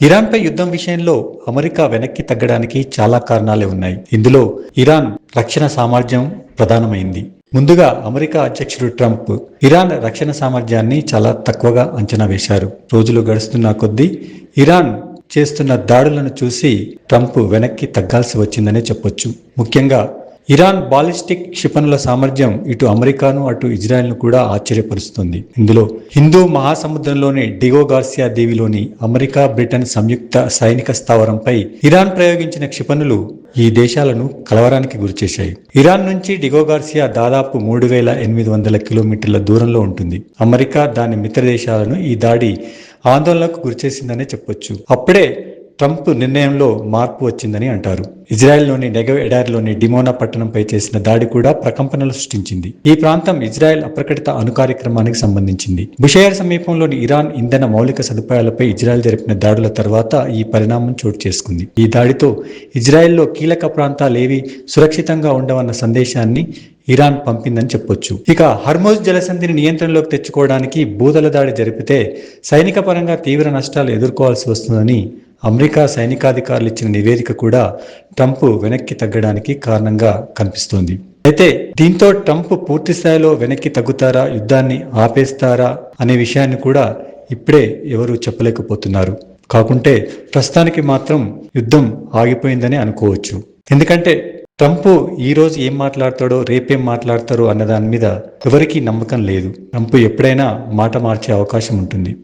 ఇరాన్పై యుద్ధం విషయంలో అమెరికా వెనక్కి తగ్గడానికి చాలా కారణాలే ఉన్నాయి. ఇందులో ఇరాన్ రక్షణ సామర్థ్యం ప్రధానమైంది. ముందుగా అమెరికా అధ్యక్షుడు ట్రంప్ ఇరాన్ రక్షణ సామర్థ్యాన్ని చాలా తక్కువగా అంచనా వేశారు. రోజులు గడుస్తున్న కొద్దీ ఇరాన్ చేస్తున్న దాడులను చూసి ట్రంప్ వెనక్కి తగ్గాల్సి వచ్చిందనే చెప్పొచ్చు. ముఖ్యంగా ఇరాన్ బాలిస్టిక్ క్షిపణుల సామర్థ్యం ఇటు అమెరికాను అటు ఇజ్రాయెల్ను కూడా ఆశ్చర్యపరుస్తుంది. ఇందులో హిందూ మహాసముద్రంలోని డిగో గార్సియా దీవిలోని అమెరికా బ్రిటన్ సంయుక్త సైనిక స్థావరంపై ఇరాన్ ప్రయోగించిన క్షిపణులు ఈ దేశాలను కలవరానికి గురిచేశాయి. ఇరాన్ నుంచి డిగో గార్సియా దాదాపు 3800 కిలోమీటర్ల దూరంలో ఉంటుంది. అమెరికా దాని మిత్ర దేశాలను ఈ దాడి ఆందోళనకు గురిచేసిందనే చెప్పొచ్చు. అప్పుడే ట్రంప్ నిర్ణయంలో మార్పు వచ్చిందని అంటారు. ఇజ్రాయెల్లోని నెగవ్ ఎడారిలోని డిమోనా పట్టణంపై చేసిన దాడి కూడా ప్రకంపనలు సృష్టించింది. ఈ ప్రాంతం ఇజ్రాయెల్ అప్రకటిత అణు కార్యక్రమానికి సంబంధించింది. బుషైర్ సమీపంలోని ఇరాన్ ఇంధన మౌలిక సదుపాయాలపై ఇజ్రాయెల్ జరిపిన దాడుల తర్వాత ఈ పరిణామం చోటు చేసుకుంది. ఈ దాడితో ఇజ్రాయెల్లో కీలక ప్రాంతాలేవి సురక్షితంగా ఉండవన్న సందేశాన్ని ఇరాన్ పంపిందని చెప్పొచ్చు. ఇక హర్మోజ్ జలసంధిని నియంత్రణలోకి తెచ్చుకోవడానికి భూదళ దాడి జరిపితే సైనిక పరంగా తీవ్ర నష్టాలు ఎదుర్కోవాల్సి వస్తుందని అమెరికా సైనికాధికారులు ఇచ్చిన నివేదిక కూడా ట్రంప్ వెనక్కి తగ్గడానికి కారణంగా కనిపిస్తోంది. అయితే దీంతో ట్రంప్ పూర్తి స్థాయిలో వెనక్కి తగ్గుతారా, యుద్ధాన్ని ఆపేస్తారా అనే విషయాన్ని కూడా ఇప్పుడే ఎవరు చెప్పలేకపోతున్నారు. కాకుంటే ప్రస్తుతానికి మాత్రం యుద్ధం ఆగిపోయిందని అనుకోవచ్చు. ఎందుకంటే ట్రంప్ ఈ రోజు ఏం మాట్లాడతాడో రేపేం మాట్లాడతారో అన్న దాని మీద ఎవరికీ నమ్మకం లేదు. ట్రంప్ ఎప్పుడైనా మాట మార్చే అవకాశం ఉంటుంది.